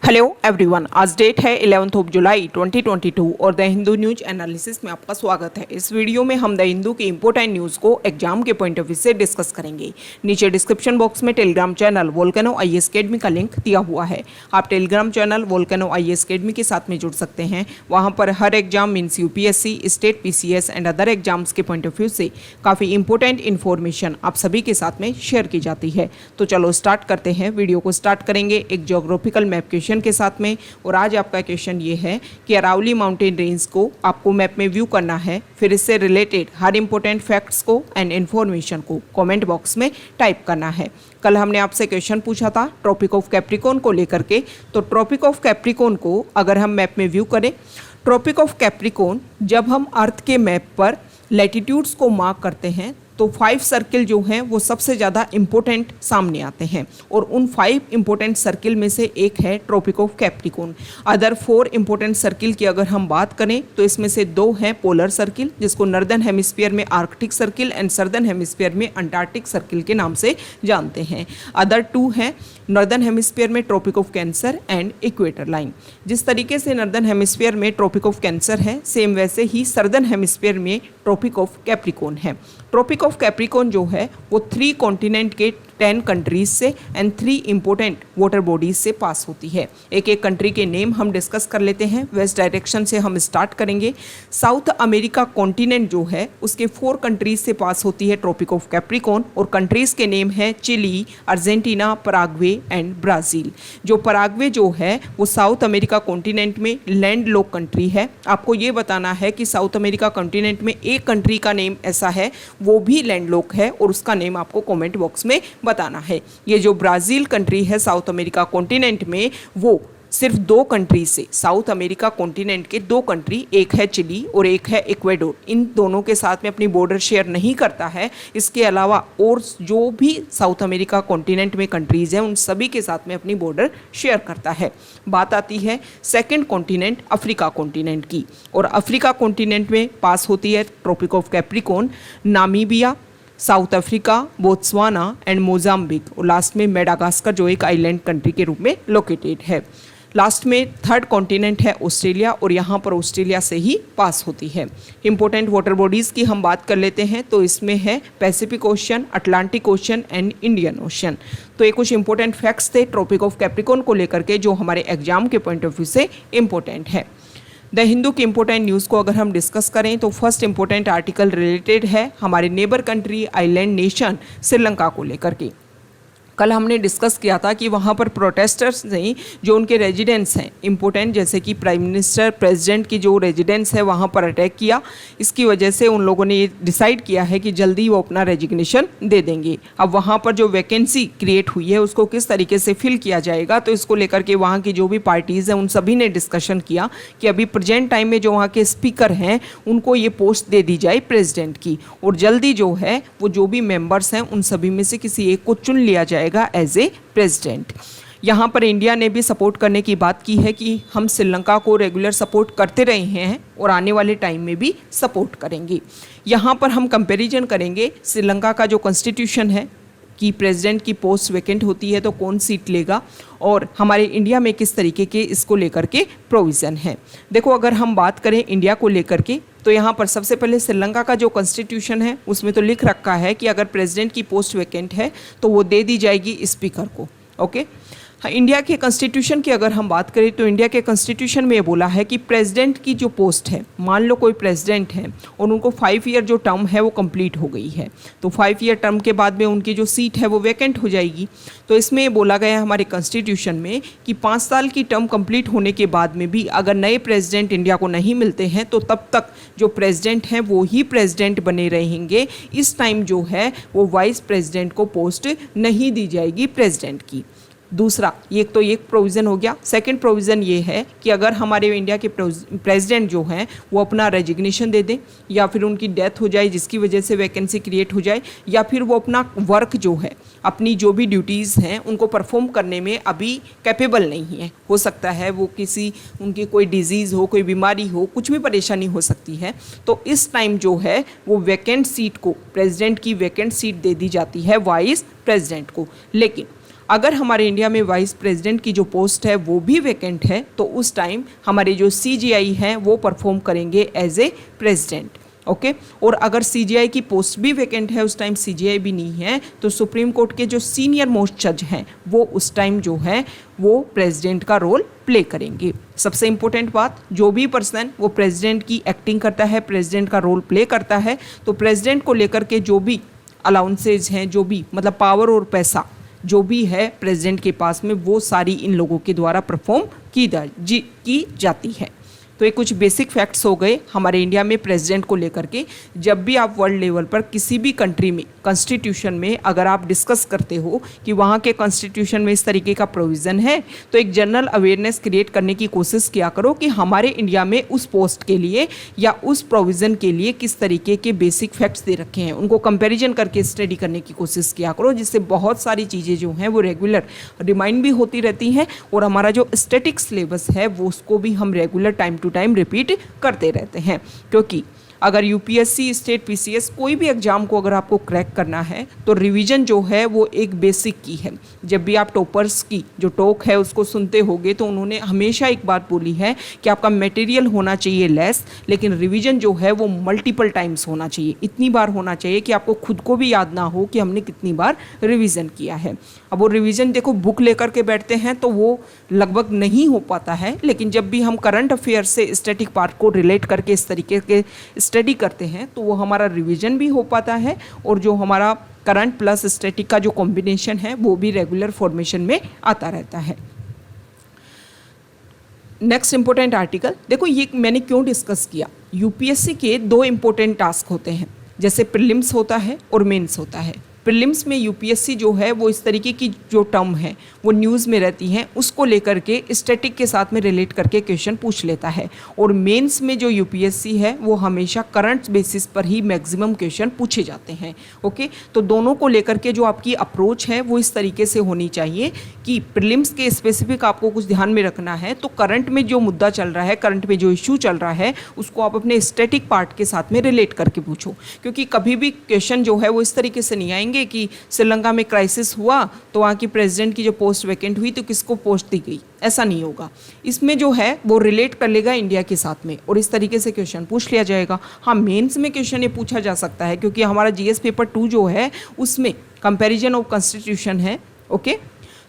Hello everyone, आज date है 11 जुलाई 2022 और द हिंदू न्यूज एनालिसिस में आपका स्वागत है। इस वीडियो में हम द हिंदू की इंपॉर्टेंट न्यूज़ को एग्जाम के पॉइंट ऑफ व्यू से डिस्कस करेंगे। नीचे डिस्क्रिप्शन बॉक्स में Telegram channel Volcano IAS Academy का लिंक दिया हुआ है। आप Telegram channel Volcano IAS Academy के साथ में जुड़ सकते हैं। वहाँ पर हर exam means UPSC, state PCS and other exams के पॉइंट ऑफ व्यू से काफ़ी इंपॉर्टेंट इन्फॉर्मेशन आप सभी के साथ में शेयर की जाती है। तो चलो स्टार्ट करते हैं। वीडियो को स्टार्ट करेंगे एक ज्योग्राफिकल मैप क्वेश्चन के साथ में। और आज आपका क्वेश्चन ये है कि अरावली माउंटेन रेंज को आपको मैप में व्यू करना है, फिर इससे रिलेटेड हर इंपॉर्टेंट फैक्ट्स को एंड इन्फॉर्मेशन को कमेंट बॉक्स में टाइप करना है। कल हमने आपसे क्वेश्चन पूछा था ट्रॉपिक ऑफ कैप्रिकॉर्न को लेकर के, तो ट्रॉपिक ऑफ कैप्रिकॉर्न को अगर हम मैप में व्यू करें, ट्रॉपिक ऑफ कैप्रिकॉर्न जब हम अर्थ के मैप पर लैटिट्यूड्स को मार्क करते हैं तो 5 सर्किल जो हैं वो सबसे ज़्यादा इम्पोर्टेंट सामने आते हैं और उन 5 इम्पोर्टेंट सर्किल में से एक है tropic of Capricorn. Other 4 important circle की अगर हम बात करें तो इसमें से 2 हैं पोलर सर्किल, जिसको नॉर्दर्न हेमिस्फीयर में Arctic circle and southern hemisphere में अंटार्कटिक सर्किल के नाम से जानते हैं। अदर 2 हैं नॉर्दर्न हेमिस्फीयर में tropic of Cancer and equator line. जिस तरीके से नॉर्दर्न हेमिस्फीयर में ट्रॉपिक ऑफ कैंसर है, सेम वैसे ही सदर्न हेमिस्फीयर में ट्रॉपिक ऑफ कैप्रिकॉर्न है। ट्रॉपिक ऑफ कैप्रिकॉर्न जो है वो 3 कॉन्टिनेंट के 10 कंट्रीज से एंड 3 इंपॉर्टेंट वाटर बॉडीज से पास होती है। एक एक कंट्री के नेम हम डिस्कस कर लेते हैं। वेस्ट डायरेक्शन से हम स्टार्ट करेंगे। साउथ अमेरिका कॉन्टिनेंट जो है उसके 4 कंट्रीज से पास होती है ट्रॉपिक ऑफ कैप्रिकॉर्न और कंट्रीज के नेम है Chile, Argentina, Paraguay and Brazil. जो पराग्वे जो है वो साउथ अमेरिका कॉन्टिनेंट में लैंड लॉक कंट्री है। आपको ये बताना है कि साउथ अमेरिका कॉन्टिनेंट में एक कंट्री का नेम ऐसा है वो भी लैंड लॉक है और उसका नेम आपको कमेंट बॉक्स में बताना है। ये जो ब्राज़ील कंट्री है साउथ अमेरिका कॉन्टिनेंट में, वो सिर्फ 2 कंट्री से, साउथ अमेरिका कॉन्टिनेंट के 2 कंट्री, एक है चिली और एक है इक्वेडोर, इन दोनों के साथ में अपनी बॉर्डर शेयर नहीं करता है। इसके अलावा और जो भी साउथ अमेरिका कॉन्टिनेंट में कंट्रीज़ हैं उन सभी के साथ में अपनी बॉर्डर शेयर करता है। बात आती है सेकेंड कॉन्टिनेंट अफ्रीका कॉन्टिनेंट की, और अफ्रीका कॉन्टिनेंट में पास होती है tropic of Capricorn, Namibia, South Africa, Botswana and Mozambique, और लास्ट में मेडागास्कर जो एक आइलैंड कंट्री के रूप में लोकेटेड है। लास्ट में थर्ड कॉन्टिनेंट है ऑस्ट्रेलिया और यहाँ पर ऑस्ट्रेलिया से ही पास होती है। इंपॉर्टेंट वाटर बॉडीज़ की हम बात कर लेते हैं तो इसमें है Pacific ocean, Atlantic ocean and Indian ocean. तो ये कुछ इंपॉर्टेंट फैक्ट्स थे ट्रॉपिक ऑफ कैप्रिकॉर्न को लेकर के जो हमारे एग्जाम के पॉइंट ऑफ व्यू से इंपॉर्टेंट है। द हिंदू की इंपॉर्टेंट न्यूज़ को अगर हम डिस्कस करें तो फर्स्ट इंपॉर्टेंट आर्टिकल रिलेटेड है हमारे neighbour country island nation Sri Lanka को लेकर के। कल हमने डिस्कस किया था कि वहाँ पर प्रोटेस्टर्स ने जो उनके रेजिडेंट्स हैं इंपॉर्टेंट, जैसे कि प्राइम मिनिस्टर, प्रेसिडेंट की जो रेजिडेंस है वहाँ पर अटैक किया। इसकी वजह से उन लोगों ने ये डिसाइड किया है कि जल्दी वो अपना रेजिग्नेशन दे देंगे। अब वहाँ पर जो वैकेंसी क्रिएट हुई है उसको किस तरीके से फिल किया जाएगा, तो इसको लेकर के वहाँ की जो भी पार्टीज़ हैं उन सभी ने डिस्कशन किया कि अभी प्रेजेंट टाइम में जो वहाँ के स्पीकर हैं उनको ये पोस्ट दे दी जाए प्रेसिडेंट की, और जल्दी जो है वो जो भी मेंबर्स हैं उन सभी में से किसी एक को चुन लिया जाएगा एज ए प्रेसिडेंट। यहाँ पर इंडिया ने भी सपोर्ट करने की बात की है कि हम श्रीलंका को रेगुलर सपोर्ट करते रहे हैं और आने वाले टाइम में भी सपोर्ट करेंगे। यहाँ पर हम कंपैरिजन करेंगे श्रीलंका का जो कॉन्स्टिट्यूशन है कि प्रेसिडेंट की पोस्ट वैकेंट होती है तो कौन सीट लेगा, और हमारे इंडिया में किस तरीके के इसको लेकर के प्रोविज़न है। देखो अगर हम बात करें इंडिया को लेकर के तो यहाँ पर सबसे पहले श्रीलंका का जो कॉन्स्टिट्यूशन है उसमें तो लिख रखा है कि अगर प्रेसिडेंट की पोस्ट वैकेंट है तो वो दे दी जाएगी स्पीकर को। ओके, हाँ, इंडिया के कॉन्स्टिट्यूशन की अगर हम बात करें तो इंडिया के कॉन्स्टिट्यूशन में ये बोला है कि प्रेसिडेंट की जो पोस्ट है, मान लो कोई प्रेसिडेंट है और उनको 5 ईयर जो टर्म है वो कंप्लीट हो गई है, तो 5 ईयर टर्म के बाद में उनकी जो सीट है वो वैकेंट हो जाएगी। तो इसमें ये बोला गया है हमारे कॉन्स्टिट्यूशन में कि 5 साल की टर्म कंप्लीट होने के बाद में भी अगर नए प्रेसिडेंट इंडिया को नहीं मिलते हैं तो तब तक जो प्रेसिडेंट हैं वो ही प्रेसिडेंट बने रहेंगे। इस टाइम जो है वो वाइस प्रेसिडेंट को पोस्ट नहीं दी जाएगी प्रेसिडेंट की। दूसरा, एक तो एक प्रोविज़न हो गया। सेकंड प्रोविज़न ये है कि अगर हमारे इंडिया के प्रेसिडेंट जो हैं वो अपना रेजिग्नेशन दे दें या फिर उनकी डेथ हो जाए जिसकी वजह से वैकेंसी क्रिएट हो जाए, या फिर वो अपना वर्क जो है, अपनी जो भी ड्यूटीज़ हैं उनको परफॉर्म करने में अभी कैपेबल नहीं है, हो सकता है वो किसी उनकी कोई डिजीज़ हो, कोई बीमारी हो, कुछ भी परेशानी हो सकती है, तो इस टाइम जो है वो वैकेंट सीट को, प्रेसिडेंट की वैकेंट सीट दे दी जाती है वाइस प्रेसिडेंट को। लेकिन अगर हमारे इंडिया में वाइस प्रेसिडेंट की जो पोस्ट है वो भी वैकेंट है तो उस टाइम हमारे जो सीजीआई हैं वो परफॉर्म करेंगे एज ए प्रेसिडेंट। ओके और अगर सीजीआई की पोस्ट भी वैकेंट है, उस टाइम सीजीआई भी नहीं है, तो सुप्रीम कोर्ट के जो सीनियर मोस्ट जज हैं वो उस टाइम जो है वो प्रेसिडेंट का रोल प्ले करेंगे। सबसे इंपॉर्टेंट बात, जो भी पर्सन वो प्रेसिडेंट की एक्टिंग करता है, प्रेसिडेंट का रोल प्ले करता है, तो प्रेसिडेंट को लेकर के जो भी अलाउंसेज हैं, जो भी मतलब पावर और पैसा जो भी है प्रेसिडेंट के पास में, वो सारी इन लोगों के द्वारा परफॉर्म की जाती है। तो ये कुछ बेसिक फैक्ट्स हो गए हमारे इंडिया में प्रेसिडेंट को लेकर के। जब भी आप वर्ल्ड लेवल पर किसी भी कंट्री में कॉन्स्टिट्यूशन में अगर आप डिस्कस करते हो कि वहाँ के कॉन्स्टिट्यूशन में इस तरीके का प्रोविज़न है, तो एक जनरल अवेयरनेस क्रिएट करने की कोशिश किया करो कि हमारे इंडिया में उस पोस्ट के लिए या उस प्रोविज़न के लिए किस तरीके के बेसिक फैक्ट्स दे रखे हैं, उनको कंपेरिजन करके स्टडी करने की कोशिश किया करो, जिससे बहुत सारी चीज़ें जो हैं वो रेगुलर रिमाइंड भी होती रहती हैं और हमारा जो स्टैटिक सिलेबस है वो उसको भी हम regular time to time repeat करते रहते हैं। क्योंकि अगर यूपीएससी, स्टेट पीसीएस कोई भी एग्जाम को अगर आपको क्रैक करना है तो रिवीजन जो है वो एक बेसिक की है। जब भी आप टॉपर्स की जो टॉक है उसको सुनते होगे तो उन्होंने हमेशा एक बात बोली है कि आपका मटेरियल होना चाहिए लेस, लेकिन रिवीजन जो है वो मल्टीपल टाइम्स होना चाहिए, इतनी बार होना चाहिए कि आपको खुद को भी याद ना हो कि हमने कितनी बार रिवीजन किया है। अब वो रिवीजन देखो बुक लेकर के बैठते हैं तो वो लगभग नहीं हो पाता है, लेकिन जब भी हम करंट अफेयर से स्टैटिक पार्ट को रिलेट करके इस तरीके के स्टडी करते हैं तो वो हमारा रिवीजन भी हो पाता है और जो हमारा करंट प्लस स्टैटिक का जो कॉम्बिनेशन है वो भी रेगुलर फॉर्मेशन में आता रहता है। नेक्स्ट इंपॉर्टेंट आर्टिकल देखो, ये मैंने क्यों डिस्कस किया। यूपीएससी के दो इंपॉर्टेंट टास्क होते हैं, जैसे प्रीलिम्स होता है और मेंस होता है। प्रीलिम्स में यूपीएससी जो है वो इस तरीके की जो टर्म है वो न्यूज़ में रहती हैं, उसको लेकर के स्टैटिक के साथ में रिलेट करके क्वेश्चन पूछ लेता है। और मेंस में जो यूपीएससी है वो हमेशा करंट बेसिस पर ही मैक्सिमम क्वेश्चन पूछे जाते हैं। ओके, तो दोनों को लेकर के जो आपकी अप्रोच है वो इस तरीके से होनी चाहिए कि प्रीलिम्स के स्पेसिफिक आपको कुछ ध्यान में रखना है, तो करंट में जो मुद्दा चल रहा है, करंट में जो इशू चल रहा है, उसको आप अपने स्टैटिक पार्ट के साथ में रिलेट करके पूछो। क्योंकि कभी भी क्वेश्चन जो है वो इस तरीके से नहीं आएंगे कि श्रीलंका में क्राइसिस हुआ तो वहाँ की प्रेसिडेंट की जो पोस्ट वैकेंट हुई तो किसको पोस्ट दी गई, ऐसा नहीं होगा। इसमें जो है वो रिलेट कर लेगा इंडिया के साथ में और इस तरीके से क्वेश्चन पूछ लिया जाएगा। हाँ, मेंस में क्वेश्चन ये पूछा जा सकता है क्योंकि हमारा जीएस पेपर 2 जो है उसमें कंपैरिजन ऑफ कॉन्स्टिट्यूशन है। ओके,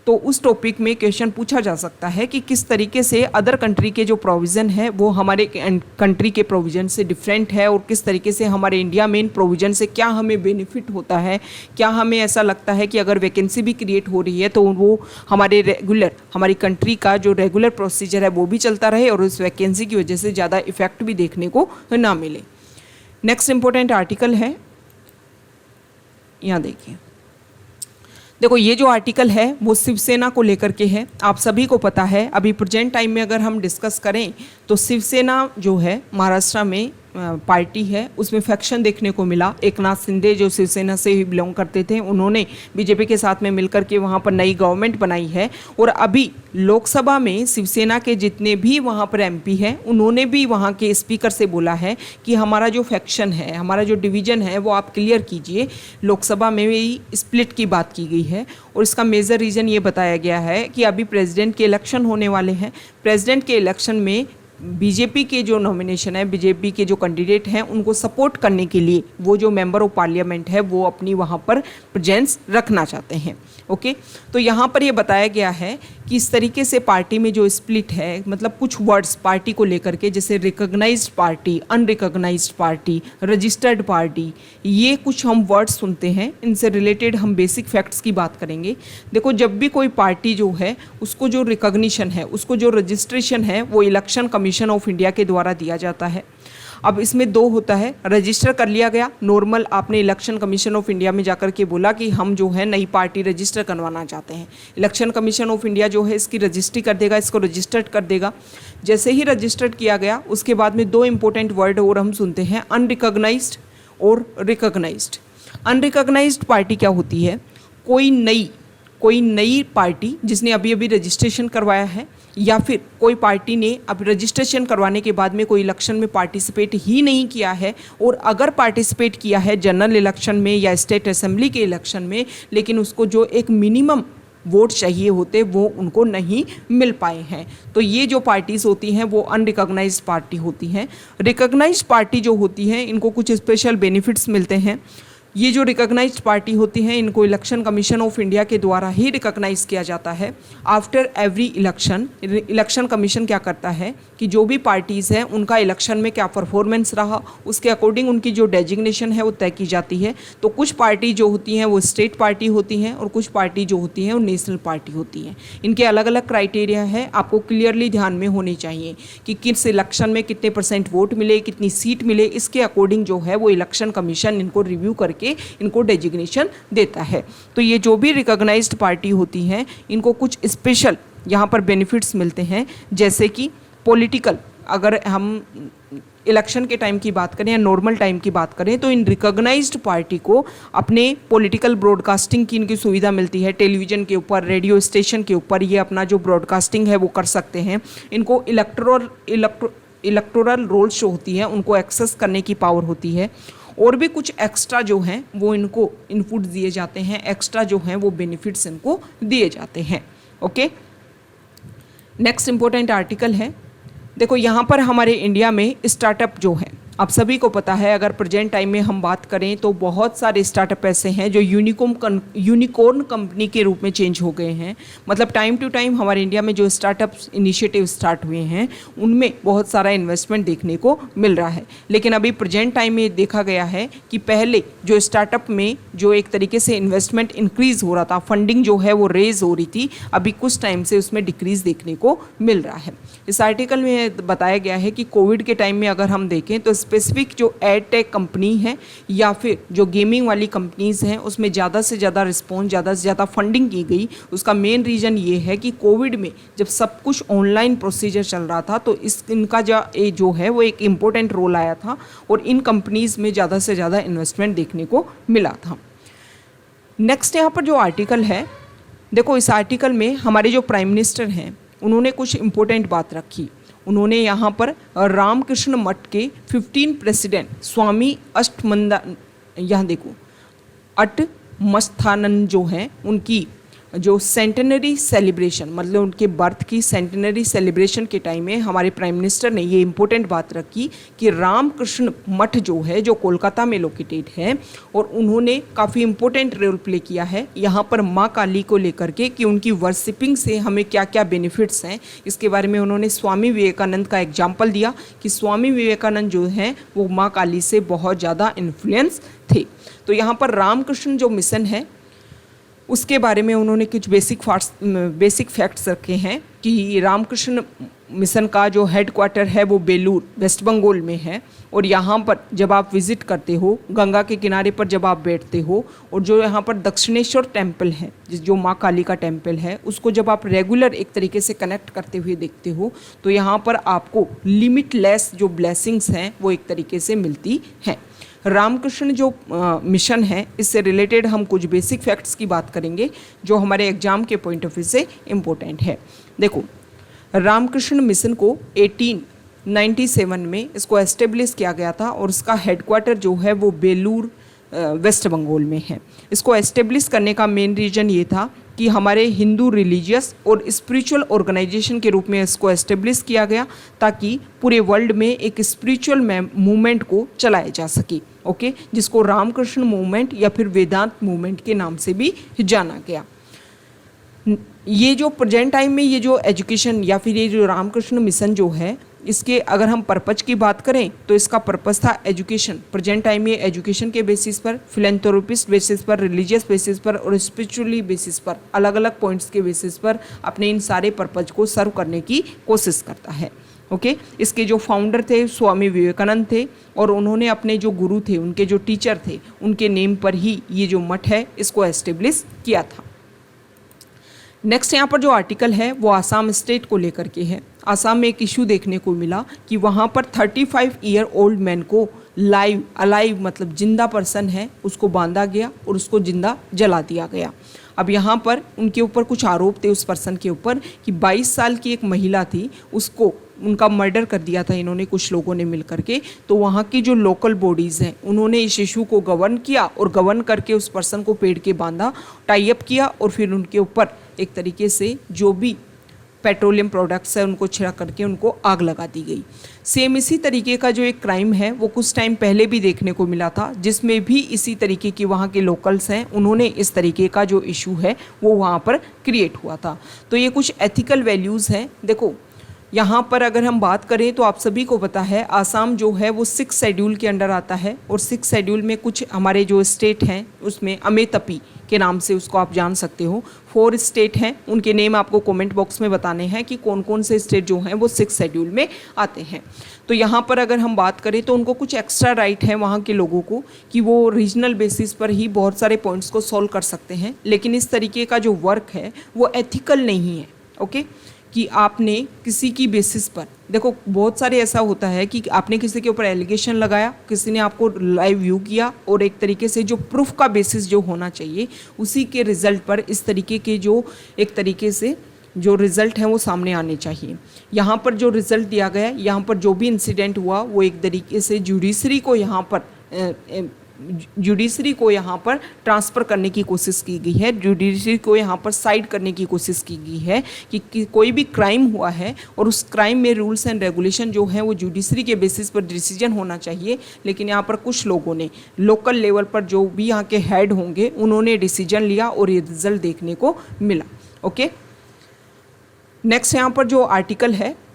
तो उस टॉपिक में क्वेश्चन पूछा जा सकता है कि किस तरीके से अदर कंट्री के जो प्रोविज़न है वो हमारे कंट्री के प्रोविज़न से डिफरेंट है और किस तरीके से हमारे इंडिया में इन प्रोविज़न से क्या हमें बेनिफिट होता है, क्या हमें ऐसा लगता है कि अगर वैकेंसी भी क्रिएट हो रही है तो वो हमारे हमारी कंट्री का जो रेगुलर प्रोसीजर है वो भी चलता रहे और उस वैकेंसी की वजह से ज़्यादा इफेक्ट भी देखने को ना मिले। नेक्स्ट इंपॉर्टेंट आर्टिकल है, यहाँ देखिए, देखो ये जो आर्टिकल है वो शिवसेना को लेकर के है। आप सभी को पता है अभी प्रेजेंट टाइम में अगर हम डिस्कस करें तो शिवसेना जो है महाराष्ट्र में पार्टी है, उसमें फैक्शन देखने को मिला। एकनाथ शिंदे जो शिवसेना से ही बिलोंग करते थे, उन्होंने बीजेपी के साथ में मिलकर के वहाँ पर नई गवर्नमेंट बनाई है और अभी लोकसभा में शिवसेना के जितने भी वहाँ पर एमपी हैं उन्होंने भी वहाँ के स्पीकर से बोला है कि हमारा जो फैक्शन है, हमारा जो डिवीज़न है वो आप क्लियर कीजिए। लोकसभा में भी स्प्लिट की बात की गई है और इसका मेजर रीज़न ये बताया गया है कि अभी प्रेसिडेंट के इलेक्शन होने वाले हैं। प्रेसिडेंट के इलेक्शन में बीजेपी के जो नॉमिनेशन है, बीजेपी के जो कैंडिडेट हैं उनको सपोर्ट करने के लिए वो जो मेंबर ऑफ पार्लियामेंट है वो अपनी वहाँ पर प्रेजेंस रखना चाहते हैं। ओके, तो यहाँ पर ये बताया गया है कि इस तरीके से पार्टी में जो स्प्लिट है, मतलब कुछ वर्ड्स पार्टी को लेकर के जैसे recognised party, unrecognised party, registered party, ये कुछ हम वर्ड्स सुनते हैं। इनसे रिलेटेड हम बेसिक फैक्ट्स की बात करेंगे। देखो, जब भी कोई पार्टी जो है उसको जो रिकॉग्निशन है, उसको जो रजिस्ट्रेशन है वो इलेक्शन कमीशन ऑफ इंडिया के द्वारा दिया जाता है। अब इसमें दो होता है, रजिस्टर कर लिया गया नॉर्मल, आपने इलेक्शन कमीशन ऑफ इंडिया में जाकर के बोला कि हम जो है नई पार्टी रजिस्टर करवाना चाहते हैं। इलेक्शन कमीशन ऑफ इंडिया जो है इसकी रजिस्ट्री कर देगा, इसको रजिस्टर्ड कर देगा। जैसे ही रजिस्टर्ड किया गया उसके बाद में दो इंपॉर्टेंट वर्ड और हम सुनते हैं, अनरिकॉग्नाइज्ड और रिकॉग्नाइज्ड। अनरिकॉग्नाइज्ड पार्टी क्या होती है? कोई नई पार्टी जिसने अभी अभी रजिस्ट्रेशन करवाया है या फिर कोई पार्टी ने अब रजिस्ट्रेशन करवाने के बाद में कोई इलेक्शन में पार्टिसिपेट ही नहीं किया है, और अगर पार्टिसिपेट किया है जनरल इलेक्शन में या स्टेट असेंबली के इलेक्शन में, लेकिन उसको जो एक मिनिमम वोट चाहिए होते वो उनको नहीं मिल पाए हैं। तो ये जो पार्टीज़ होती हैं वो अनरिकॉग्नाइज्ड पार्टी होती हैं। रिकॉग्नाइज्ड पार्टी जो होती हैं इनको कुछ स्पेशल बेनिफिट्स मिलते हैं। ये जो रिकॉग्नाइज्ड पार्टी होती हैं इनको इलेक्शन कमीशन ऑफ इंडिया के द्वारा ही रिकॉग्नाइज किया जाता है। After every election election commission क्या करता है कि जो भी पार्टीज़ हैं उनका इलेक्शन में क्या परफॉर्मेंस रहा उसके अकॉर्डिंग उनकी जो डेजिग्नेशन है वो तय की जाती है। तो कुछ पार्टी जो होती हैं वो स्टेट पार्टी होती हैं और कुछ पार्टी जो होती हैं वो नेशनल पार्टी होती हैं। इनके अलग अलग क्राइटेरिया है, आपको क्लियरली ध्यान में होने चाहिए कि किस इलेक्शन में कितने % वोट मिले, कितनी सीट मिले, इसके अकॉर्डिंग जो है वो इलेक्शन कमीशन इनको रिव्यू करके इनको डेजिग्नेशन देता है। तो ये जो भी रिकॉग्नाइज्ड पार्टी होती हैं इनको कुछ स्पेशल यहाँ पर बेनिफिट्स मिलते हैं, जैसे कि पॉलिटिकल, अगर हम इलेक्शन के टाइम की बात करें या नॉर्मल टाइम की बात करें तो इन रिकॉग्नाइज्ड पार्टी को अपने पॉलिटिकल ब्रॉडकास्टिंग की इनकी सुविधा मिलती है। टेलीविज़न के ऊपर, रेडियो स्टेशन के ऊपर ये अपना जो ब्रॉडकास्टिंग है वो कर सकते हैं। इनको इलेक्टोरल रोल्स जो होती है उनको एक्सेस करने की पावर होती है। और भी कुछ एक्स्ट्रा जो हैं वो इनको इनपुट दिए जाते हैं, एक्स्ट्रा जो हैं वो बेनिफिट्स इनको दिए जाते हैं। ओके, नेक्स्ट इम्पोर्टेंट आर्टिकल है, देखो यहाँ पर हमारे इंडिया में स्टार्टअप जो है, आप सभी को पता है, अगर प्रेजेंट टाइम में हम बात करें तो बहुत सारे स्टार्टअप ऐसे हैं जो यूनिकॉर्न कंपनी के रूप में चेंज हो गए हैं। मतलब टाइम टू टाइम हमारे इंडिया में जो स्टार्टअप इनिशिएटिव स्टार्ट हुए हैं उनमें बहुत सारा इन्वेस्टमेंट देखने को मिल रहा है। लेकिन अभी प्रेजेंट टाइम में देखा गया है कि पहले जो स्टार्टअप में जो एक तरीके से इन्वेस्टमेंट इंक्रीज हो रहा था, फंडिंग जो है वो रेज हो रही थी, अभी कुछ टाइम से उसमें डिक्रीज देखने को मिल रहा है। इस आर्टिकल में बताया गया है कि कोविड के टाइम में अगर हम देखें तो स्पेसिफिक जो एड टेक कंपनी है या फिर जो गेमिंग वाली कंपनीज हैं उसमें ज़्यादा से ज़्यादा रिस्पॉन्स, ज़्यादा से ज़्यादा फंडिंग की गई। उसका मेन रीज़न ये है कि कोविड में जब सब कुछ ऑनलाइन प्रोसीजर चल रहा था तो इनका जो है वो एक इम्पोर्टेंट रोल आया था और इन कंपनीज़ में ज़्यादा से ज़्यादा इन्वेस्टमेंट देखने को मिला था। नेक्स्ट यहाँ पर जो आर्टिकल है, देखो इस आर्टिकल में हमारे जो प्राइम मिनिस्टर हैं उन्होंने कुछ इम्पोर्टेंट बात रखी। उन्होंने यहाँ पर रामकृष्ण मठ के 15 प्रेसिडेंट स्वामी यहाँ देखो अटमस्थानंद जो हैं उनकी जो सेंटेनरी सेलिब्रेशन, मतलब उनके बर्थ की सेंटेनरी सेलिब्रेशन के टाइम में हमारे प्राइम मिनिस्टर ने ये इम्पोर्टेंट बात रखी कि रामकृष्ण मठ जो है जो कोलकाता में लोकेटेड है और उन्होंने काफ़ी इम्पोर्टेंट रोल प्ले किया है यहाँ पर माँ काली को लेकर के कि उनकी वर्शिपिंग से हमें क्या क्या बेनिफिट्स हैं। इसके बारे में उन्होंने स्वामी विवेकानंद का एग्जाम्पल दिया कि स्वामी विवेकानंद जो हैं वो माँ काली से बहुत ज़्यादा इन्फ्लुएंस थे। तो यहाँ पर रामकृष्ण जो मिशन है उसके बारे में उन्होंने कुछ बेसिक फैक्ट्स रखे हैं कि रामकृष्ण मिशन का जो हेड क्वार्टर है वो बेलूर वेस्ट बंगाल में है और यहाँ पर जब आप विज़िट करते हो, गंगा के किनारे पर जब आप बैठते हो और जो यहाँ पर दक्षिणेश्वर टेम्पल है जो माँ काली का टेम्पल है उसको जब आप रेगुलर एक तरीके से कनेक्ट करते हुए देखते हो तो यहाँ पर आपको लिमिटलेस जो ब्लेसिंग्स हैं वो एक तरीके से मिलती हैं। रामकृष्ण जो मिशन है इससे रिलेटेड हम कुछ बेसिक फैक्ट्स की बात करेंगे जो हमारे एग्जाम के पॉइंट ऑफ व्यू से इम्पोर्टेंट है। देखो रामकृष्ण मिशन को 1897 में इसको एस्टेब्लिश किया गया था और उसका हेडक्वार्टर जो है वो बेलूर वेस्ट बंगाल में है। इसको एस्टेब्लिश करने का मेन रीज़न ये था कि हमारे हिंदू रिलीजियस और स्पिरिचुअल ऑर्गेनाइजेशन के रूप में इसको एस्टेब्लिश किया गया ताकि पूरे वर्ल्ड में एक स्पिरिचुअल मूवमेंट को चलाया जा सके। ओके, जिसको रामकृष्ण मूवमेंट या फिर वेदांत मूवमेंट के नाम से भी जाना गया। ये जो प्रेजेंट टाइम में ये जो एजुकेशन या फिर ये जो रामकृष्ण मिशन जो है इसके अगर हम पर्पज की बात करें तो इसका पर्पज था एजुकेशन। प्रेजेंट टाइम में एजुकेशन के बेसिस पर, फिलेंथ्रोपिस्ट बेसिस पर, रिलीजियस बेसिस पर और स्पिरिचुअली बेसिस पर, अलग अलग पॉइंट्स के बेसिस पर अपने इन सारे पर्पज को सर्व करने की कोशिश करता है। ओके, इसके जो फाउंडर थे स्वामी विवेकानंद थे और उन्होंने अपने जो गुरु थे, उनके जो टीचर थे, उनके नेम पर ही ये जो मठ है इसको एस्टेब्लिश किया था। नेक्स्ट यहाँ पर जो आर्टिकल है वो आसाम स्टेट को लेकर के है। आसाम में एक इशू देखने को मिला कि वहाँ पर 35 ईयर ओल्ड मैन को अलाइव मतलब जिंदा पर्सन है उसको बांधा गया और उसको जिंदा जला दिया गया। अब यहाँ पर उनके ऊपर कुछ आरोप थे उस पर्सन के ऊपर कि 22 साल की एक महिला थी, उसको उनका मर्डर कर दिया था इन्होंने कुछ लोगों ने मिल करके। तो वहाँ की जो लोकल बॉडीज़ हैं उन्होंने इस इशू को गवर्न किया और गवर्न करके उस पर्सन को पेड़ के बांधा, टाई अप किया और फिर उनके ऊपर एक तरीके से जो भी पेट्रोलियम प्रोडक्ट्स है उनको छिड़क करके उनको आग लगा दी गई। सेम इसी तरीके का जो एक क्राइम है वो कुछ टाइम पहले भी देखने को मिला था, जिसमें भी इसी तरीके की वहाँ के लोकल्स हैं उन्होंने इस तरीके का जो इशू है वो वहाँ पर क्रिएट हुआ था। तो ये कुछ एथिकल वैल्यूज़ हैं। देखो यहाँ पर अगर हम बात करें तो आप सभी को पता है आसाम जो है वो 6 शेड्यूल के अंडर आता है, और 6 शेड्यूल में कुछ हमारे जो स्टेट हैं उसमें अमेतपी के नाम से उसको आप जान सकते हो। 4 स्टेट हैं, उनके नेम आपको कमेंट बॉक्स में बताने हैं कि कौन कौन से स्टेट जो हैं वो 6 शेड्यूल में आते हैं। तो यहाँ पर अगर हम बात करें तो उनको कुछ एक्स्ट्रा राइट है वहाँ के लोगों को कि वो रीजनल बेसिस पर ही बहुत सारे पॉइंट्स को सॉल्व कर सकते हैं, लेकिन इस तरीके का जो वर्क है वो एथिकल नहीं है। ओके, कि आपने किसी की बेसिस पर, देखो बहुत सारे ऐसा होता है कि आपने किसी के ऊपर एलिगेशन लगाया, किसी ने आपको लाइव व्यू किया और एक तरीके से जो प्रूफ का बेसिस जो होना चाहिए उसी के रिजल्ट पर इस तरीके के जो एक तरीके से जो रिज़ल्ट हैं वो सामने आने चाहिए। यहाँ पर जो रिज़ल्ट दिया गया, यहाँ पर जो भी इंसिडेंट हुआ वो एक तरीके से जुडिशरी को यहाँ पर ट्रांसफ़र करने की कोशिश की गई है, जुडिशरी को यहाँ पर साइड करने की कोशिश की गई है कि कोई भी क्राइम हुआ है और उस क्राइम में रूल्स एंड रेगुलेशन जो हैं वो जुडिशरी के बेसिस पर डिसीजन होना चाहिए। लेकिन यहाँ पर कुछ लोगों ने लोकल लेवल पर जो भी यहाँ के हेड होंगे उन्होंने डिसीजन लिया और ये रिजल्ट देखने को मिला। ओके, नेक्स्ट यहाँ पर जो आर्टिकल है,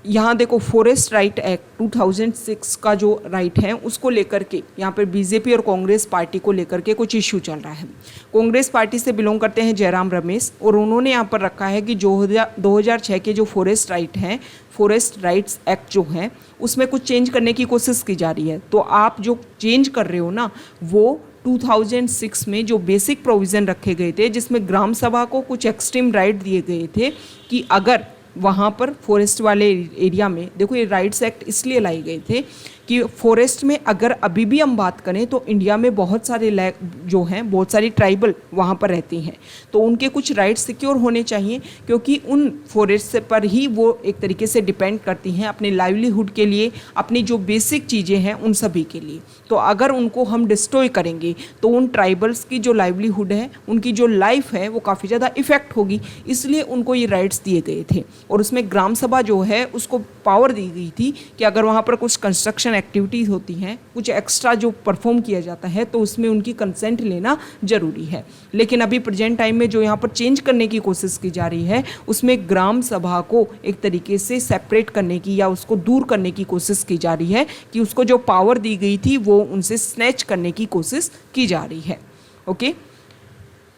यहाँ देखो फॉरेस्ट राइट एक्ट 2006 का जो राइट है उसको लेकर के यहाँ पर बीजेपी और कांग्रेस पार्टी को लेकर के कुछ इश्यू चल रहा है। कांग्रेस पार्टी से बिलोंग करते हैं जयराम रमेश, और उन्होंने यहाँ पर रखा है कि जो 2006 के जो फॉरेस्ट राइट हैं, फॉरेस्ट राइट्स एक्ट जो है उसमें कुछ चेंज करने की कोशिश की जा रही है। तो आप जो चेंज कर रहे हो ना वो 2006 में जो बेसिक प्रोविज़न रखे गए थे जिसमें ग्राम सभा को कुछ एक्सट्रीम राइट दिए गए थे कि अगर वहाँ पर फॉरेस्ट वाले एरिया में, देखो ये राइट्स एक्ट इसलिए लाए गए थे कि फॉरेस्ट में अगर अभी भी हम बात करें तो इंडिया में बहुत सारे जो हैं बहुत सारी ट्राइबल वहाँ पर रहती हैं, तो उनके कुछ राइट्स सिक्योर होने चाहिए क्योंकि उन फॉरेस्ट पर ही वो एक तरीके से डिपेंड करती हैं अपने लाइवलीहुड के लिए, अपनी जो बेसिक चीज़ें हैं उन सभी के लिए। तो अगर उनको हम डिस्ट्रॉय करेंगे तो उन ट्राइबल्स की जो लाइवलीहुड है, उनकी जो लाइफ है वो काफ़ी ज़्यादा इफ़ेक्ट होगी, इसलिए उनको ये राइट्स दिए गए थे। और उसमें ग्राम सभा जो है उसको पावर दी गई थी कि अगर वहाँ पर कुछ कंस्ट्रक्शन एक्टिविटीज़ होती हैं, कुछ एक्स्ट्रा जो परफॉर्म किया जाता है तो उसमें उनकी कंसेंट लेना ज़रूरी है। लेकिन अभी प्रेजेंट टाइम में जो यहाँ पर चेंज करने की कोशिश की जा रही है उसमें ग्राम सभा को एक तरीके से सेपरेट करने की या उसको दूर करने की कोशिश की जा रही है कि उसको जो पावर दी गई थी वो उनसे स्नैच करने की कोशिश की जा रही है। ओके,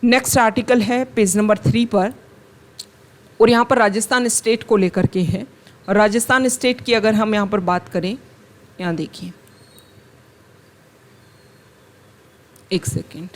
नेक्स्ट आर्टिकल है पेज नंबर 3 पर, और यहाँ पर राजस्थान स्टेट को लेकर के है। और राजस्थान स्टेट की अगर हम यहाँ पर बात करें, यहाँ देखिए एक सेकेंड,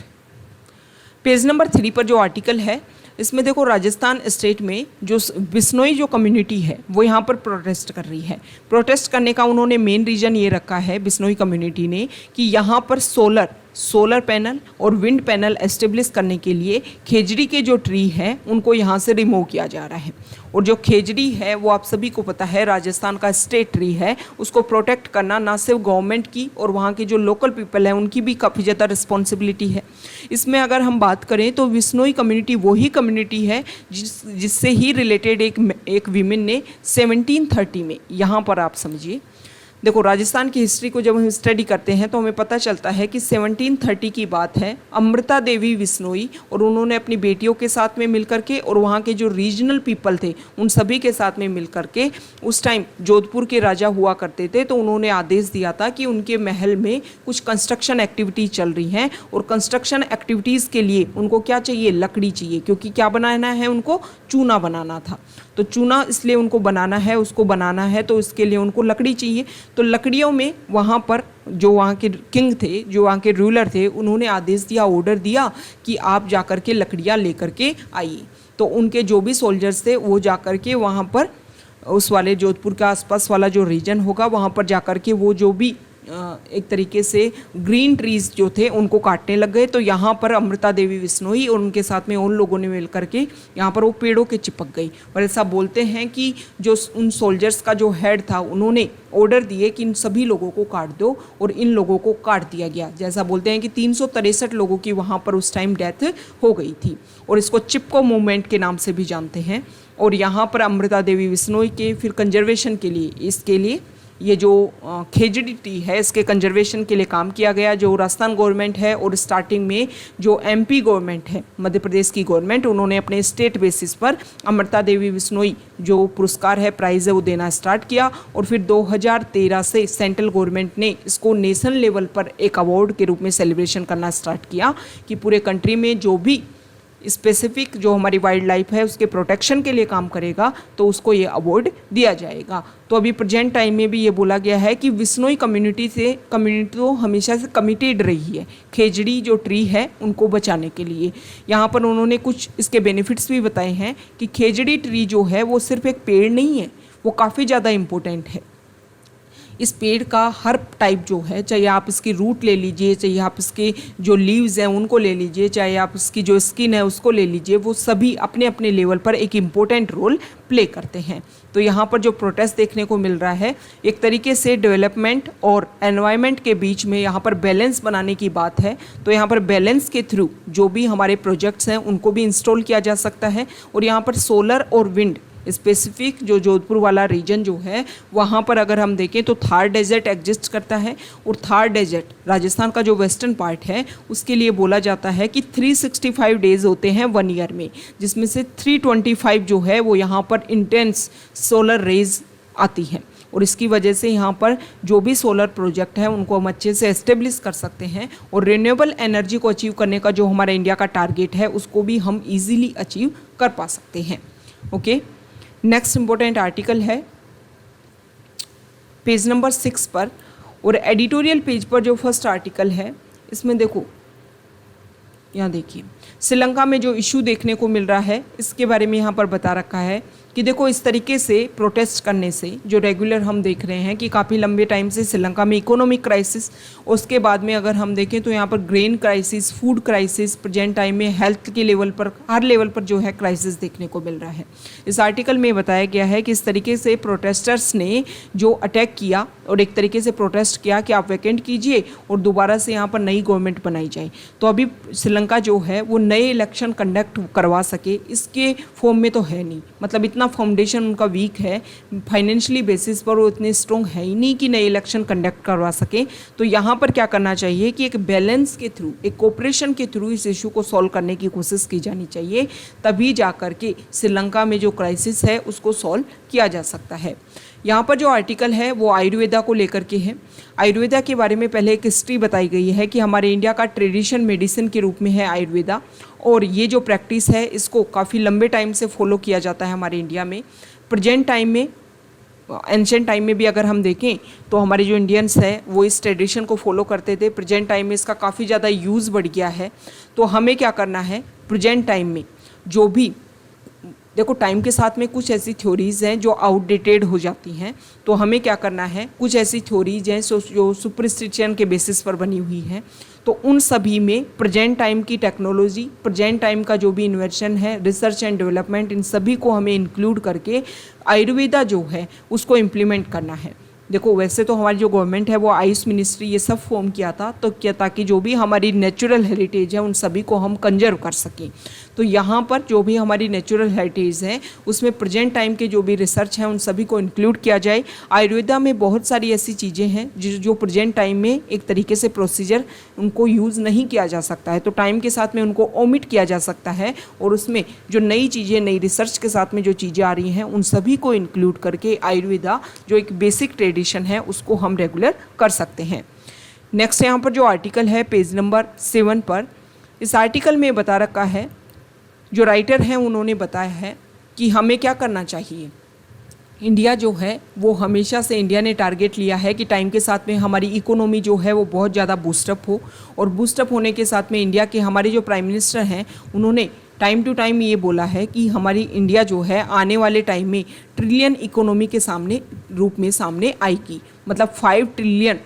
पेज नंबर 3 पर जो आर्टिकल है इसमें देखो राजस्थान स्टेट में जो बिश्नोई जो कम्युनिटी है वो यहाँ पर प्रोटेस्ट कर रही है। प्रोटेस्ट करने का उन्होंने मेन रीज़न ये रखा है बिश्नोई कम्युनिटी ने कि यहाँ पर सोलर पैनल और विंड पैनल एस्टेब्लिश करने के लिए खेजड़ी के जो ट्री हैं उनको यहाँ से रिमूव किया जा रहा है। और जो खेजड़ी है वो आप सभी को पता है राजस्थान का स्टेट ट्री है, उसको प्रोटेक्ट करना ना सिर्फ गवर्नमेंट की और वहाँ के जो लोकल पीपल हैं उनकी भी काफ़ी ज़्यादा रिस्पॉन्सिबिलिटी है। इसमें अगर हम बात करें तो बिश्नोई कम्युनिटी वही कम्युनिटी है जिससे ही रिलेटेड एक वीमेन ने 1730 में, यहाँ पर आप समझिए, देखो राजस्थान की हिस्ट्री को जब हम स्टडी करते हैं तो हमें पता चलता है कि 1730 की बात है। अमृता देवी बिश्नोई और उन्होंने अपनी बेटियों के साथ में मिलकर के और वहाँ के जो रीजनल पीपल थे उन सभी के साथ में मिलकर के, उस टाइम जोधपुर के राजा हुआ करते थे, तो उन्होंने आदेश दिया था कि उनके महल में कुछ कंस्ट्रक्शन एक्टिविटीज़ चल रही हैं और कंस्ट्रक्शन एक्टिविटीज़ के लिए उनको क्या चाहिए, लकड़ी चाहिए, क्योंकि क्या बनाना है, उनको चूना बनाना था। तो चूना इसलिए उनको बनाना है, उसको बनाना है तो इसके लिए उनको लकड़ी चाहिए। तो लकड़ियों में वहाँ पर जो वहाँ के किंग थे, जो वहाँ के रूलर थे, उन्होंने आदेश दिया, ऑर्डर दिया कि आप जाकर के लकड़ियाँ लेकर के आइए। तो उनके जो भी सोल्जर्स थे वो जाकर के वहाँ पर उस वाले जोधपुर के आसपास वाला जो रीजन होगा वहाँ पर जाकर के वो जो भी एक तरीके से ग्रीन ट्रीज जो थे उनको काटने लग गए। तो यहाँ पर अमृता देवी बिश्नोई और उनके साथ में उन लोगों ने मिल करके यहाँ पर वो पेड़ों के चिपक गई। और ऐसा बोलते हैं कि जो उन सोल्जर्स का जो हेड था उन्होंने ऑर्डर दिए कि इन सभी लोगों को काट दो, और इन लोगों को काट दिया गया। जैसा बोलते हैं कि 363 लोगों की वहाँ पर उस टाइम डेथ हो गई थी, और इसको चिपको मूवमेंट के नाम से भी जानते हैं। और यहाँ पर अमृता देवी बिश्नोई के फिर कंजर्वेशन के लिए, इसके लिए ये जो खेजड़ी ट्री है इसके कंजर्वेशन के लिए काम किया गया। जो राजस्थान गवर्नमेंट है और स्टार्टिंग में जो एमपी गवर्नमेंट है, मध्य प्रदेश की गवर्नमेंट, उन्होंने अपने स्टेट बेसिस पर अमृता देवी बिश्नोई जो पुरस्कार है, प्राइज़ है, वो देना स्टार्ट किया। और फिर 2013 से सेंट्रल गवर्नमेंट ने इसको नेशनल लेवल पर एक अवार्ड के रूप में सेलिब्रेशन करना स्टार्ट किया कि पूरे कंट्री में जो भी स्पेसिफिक जो हमारी वाइल्ड लाइफ है उसके प्रोटेक्शन के लिए काम करेगा तो उसको ये अवार्ड दिया जाएगा। तो अभी प्रेजेंट टाइम में भी ये बोला गया है कि बिश्नोई कम्युनिटी तो हमेशा से कमिटेड रही है खेजड़ी जो ट्री है उनको बचाने के लिए। यहाँ पर उन्होंने कुछ इसके बेनिफिट्स भी बताए हैं कि खेजड़ी ट्री जो है वो सिर्फ एक पेड़ नहीं है, वो काफ़ी ज़्यादा इम्पोर्टेंट है। इस पेड़ का हर टाइप जो है, चाहे आप इसकी रूट ले लीजिए, चाहे आप इसके जो लीव्स हैं उनको ले लीजिए, चाहे आप इसकी जो स्किन है उसको ले लीजिए, वो सभी अपने अपने लेवल पर एक इम्पोर्टेंट रोल प्ले करते हैं। तो यहाँ पर जो प्रोटेस्ट देखने को मिल रहा है, एक तरीके से डेवलपमेंट और एनवायरनमेंट के बीच में यहाँ पर बैलेंस बनाने की बात है। तो यहाँ पर बैलेंस के थ्रू जो भी हमारे प्रोजेक्ट्स हैं उनको भी इंस्टॉल किया जा सकता है। और यहाँ पर सोलर और विंड स्पेसिफिक जो जोधपुर वाला रीजन जो है वहाँ पर अगर हम देखें तो थार डेजर्ट एग्जिस्ट करता है। और थार डेजर्ट राजस्थान का जो वेस्टर्न पार्ट है उसके लिए बोला जाता है कि 365 डेज होते हैं 1 ईयर में, जिसमें से 325 जो है वो यहाँ पर इंटेंस सोलर रेज आती हैं। और इसकी वजह से यहाँ पर जो भी सोलर प्रोजेक्ट है उनको हम अच्छे से एस्टेब्लिश कर सकते हैं। और रिन्यूएबल एनर्जी को अचीव करने का जो हमारा इंडिया का टारगेट है उसको भी हम ईजिली अचीव कर पा सकते हैं। ओके, नेक्स्ट इम्पोर्टेंट आर्टिकल है पेज नंबर 6 पर, और एडिटोरियल पेज पर जो फर्स्ट आर्टिकल है इसमें देखो, यहाँ देखिए श्रीलंका में जो इशू देखने को मिल रहा है इसके बारे में यहाँ पर बता रखा है कि देखो इस तरीके से प्रोटेस्ट करने से जो रेगुलर हम देख रहे हैं कि काफ़ी लंबे टाइम से श्रीलंका में इकोनॉमिक क्राइसिस, उसके बाद में अगर हम देखें तो यहाँ पर grain crisis, food crisis, present time में हेल्थ के लेवल पर, हर लेवल पर जो है क्राइसिस देखने को मिल रहा है। इस आर्टिकल में बताया गया है कि इस तरीके से प्रोटेस्टर्स ने जो अटैक किया और एक तरीके से प्रोटेस्ट किया कि आप वैकेंट कीजिए और दोबारा से यहाँ पर नई गवर्नमेंट बनाई जाए। तो अभी श्रीलंका जो है वो नए इलेक्शन कंडक्ट करवा सके इसके फॉर्म में तो है नहीं, मतलब इतना फाउंडेशन उनका वीक है, फाइनेंशियली बेसिस पर वो इतने स्ट्रॉन्ग है ही नहीं कि नए इलेक्शन कंडक्ट करवा सके। तो यहाँ पर क्या करना चाहिए कि एक बैलेंस के थ्रू, एक कोऑपरेशन के थ्रू इस इशू को सॉल्व करने की कोशिश की जानी चाहिए, तभी जा कर के श्रीलंका में जो क्राइसिस है उसको सॉल्व किया जा सकता है। यहाँ पर जो आर्टिकल है वो आयुर्वेदा को लेकर के है। आयुर्वेदा के बारे में पहले एक हिस्ट्री बताई गई है कि हमारे इंडिया का ट्रेडिशन मेडिसिन के रूप में है आयुर्वेदा, और ये जो प्रैक्टिस है इसको काफ़ी लंबे टाइम से फॉलो किया जाता है हमारे इंडिया में। प्रेजेंट टाइम में, एंशिएंट टाइम में भी अगर हम देखें तो हमारे जो इंडियंस है वो इस ट्रेडिशन को फॉलो करते थे। प्रेजेंट टाइम में इसका काफ़ी ज़्यादा यूज़ बढ़ गया है। तो हमें क्या करना है, प्रेजेंट टाइम में जो भी देखो टाइम के साथ में कुछ ऐसी थ्योरीज़ हैं जो आउटडेटेड हो जाती हैं, तो हमें क्या करना है, कुछ ऐसी थ्योरीज हैं जो सुपरस्टिशन के बेसिस पर बनी हुई हैं, तो उन सभी में प्रेजेंट टाइम की टेक्नोलॉजी, प्रेजेंट टाइम का जो भी इन्वेंशन है, रिसर्च एंड डेवलपमेंट, इन सभी को हमें इंक्लूड करके आयुर्वेदा जो है उसको इम्प्लीमेंट करना है। देखो वैसे तो हमारी जो गवर्नमेंट है वो आयुष मिनिस्ट्री ये सब फॉर्म किया था, तो क्या, ताकि जो भी हमारी नेचुरल हेरिटेज है उन सभी को हम कंजर्व कर सकें। तो यहाँ पर जो भी हमारी नेचुरल हेरिटेज है उसमें प्रेजेंट टाइम के जो भी रिसर्च हैं उन सभी को इंक्लूड किया जाए। आयुर्वेदा में बहुत सारी ऐसी चीज़ें हैं जो प्रेजेंट टाइम में एक तरीके से प्रोसीजर उनको यूज़ नहीं किया जा सकता है, तो टाइम के साथ में उनको ओमिट किया जा सकता है, और उसमें जो नई चीज़ें, नई रिसर्च के साथ में जो चीज़ें आ रही हैं उन सभी को इंक्लूड करके आयुर्वेदा जो एक बेसिक ट्रेडिशन है उसको हम रेगुलर कर सकते हैं। नेक्स्ट यहाँ पर जो आर्टिकल है पेज नंबर 7 पर, इस आर्टिकल में बता रखा है, जो राइटर हैं उन्होंने बताया है कि हमें क्या करना चाहिए। इंडिया जो है वो हमेशा से, इंडिया ने टारगेट लिया है कि टाइम के साथ में हमारी इकोनॉमी जो है वो बहुत ज़्यादा बूस्टअप हो, और बूस्टअप होने के साथ में इंडिया के हमारे जो प्राइम मिनिस्टर हैं उन्होंने टाइम टू टाइम ये बोला है कि हमारी इंडिया जो है आने वाले टाइम में ट्रिलियन इकोनॉमी के सामने रूप में सामने आएगी। मतलब $5 ट्रिलियन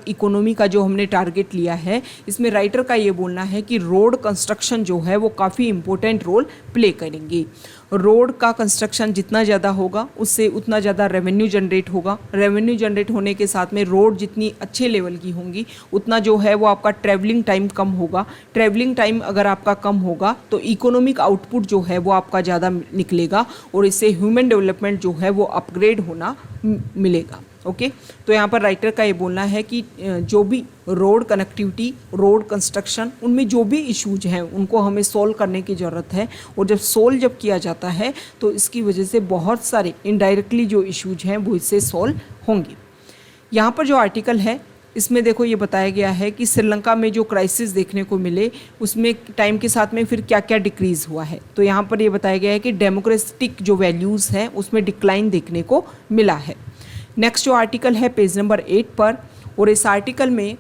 इकोनॉमी का जो हमने टारगेट लिया है, इसमें राइटर का ये बोलना है कि रोड कंस्ट्रक्शन जो है वो काफ़ी इम्पोर्टेंट रोल प्ले करेंगे। रोड का कंस्ट्रक्शन जितना ज़्यादा होगा उससे उतना ज़्यादा रेवेन्यू जनरेट होगा। रेवेन्यू जनरेट होने के साथ में रोड जितनी अच्छे लेवल की होंगी उतना जो है वो आपका ट्रैवलिंग टाइम कम होगा। ट्रैवलिंग टाइम अगर आपका कम होगा तो इकोनॉमिक आउटपुट जो है वो आपका ज़्यादा निकलेगा और इससे ह्यूमन डेवलपमेंट जो है वो अपग्रेड होना मिलेगा। ओके, तो यहाँ पर राइटर का ये बोलना है कि जो भी रोड कनेक्टिविटी, रोड कंस्ट्रक्शन, उनमें जो भी इश्यूज हैं उनको हमें सोल्व करने की ज़रूरत है। और जब किया जाता है तो इसकी वजह से बहुत सारे इनडायरेक्टली जो इश्यूज हैं वो इससे सॉल्व होंगे। यहाँ पर जो आर्टिकल है इसमें देखो ये बताया गया है कि श्रीलंका में जो क्राइसिस देखने को मिले उसमें टाइम के साथ में फिर क्या क्या डिक्रीज़ हुआ है। तो यहाँ पर ये बताया गया है कि डेमोक्रेटिक जो वैल्यूज़ हैं उसमें डिक्लाइन देखने को मिला है। नेक्स्ट जो आर्टिकल है पेज नंबर 8 पर, और इस आर्टिकल में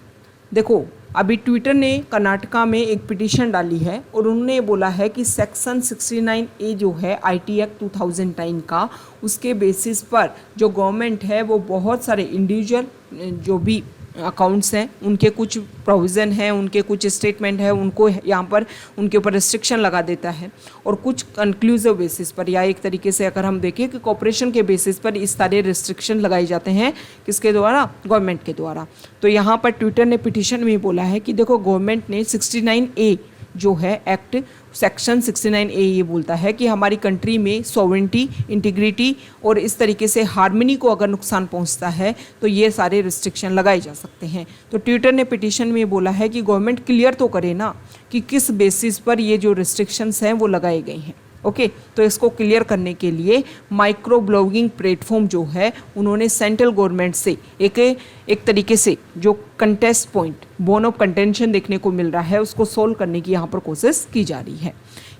देखो अभी ट्विटर ने कर्नाटका में एक पिटीशन डाली है और उन्होंने बोला है कि सेक्शन 69A जो है IT एक्ट 2009 का, उसके बेसिस पर जो गवर्नमेंट है वो बहुत सारे इंडिविजुअल जो भी अकाउंट्स हैं उनके कुछ प्रोविज़न है, उनके कुछ स्टेटमेंट है, उनको यहाँ पर उनके ऊपर रिस्ट्रिक्शन लगा देता है। और कुछ कंक्लूसिव बेसिस पर या एक तरीके से अगर हम देखें कि कॉपरेशन के बेसिस पर इस सारे रिस्ट्रिक्शन लगाए जाते हैं, किसके द्वारा? गवर्नमेंट के द्वारा। तो यहाँ पर ट्विटर ने पिटीशन में बोला है कि देखो गवर्नमेंट ने 69A जो है एक्ट सेक्शन 69A ये बोलता है कि हमारी कंट्री में सॉवरेंटी, इंटीग्रिटी और इस तरीके से हार्मनी को अगर नुकसान पहुंचता है तो ये सारे रिस्ट्रिक्शन लगाए जा सकते हैं। तो ट्विटर ने पिटीशन में बोला है कि गवर्नमेंट क्लियर तो करे ना कि किस बेसिस पर ये जो रिस्ट्रिक्शंस हैं वो लगाए गए हैं। ओके, तो इसको क्लियर करने के लिए माइक्रो ब्लॉगिंग प्लेटफॉर्म जो है उन्होंने सेंट्रल गवर्नमेंट से एक तरीके से जो contest point, bone of contention देखने को मिल रहा है उसको सोल्व करने की यहाँ पर कोशिश की जा रही है।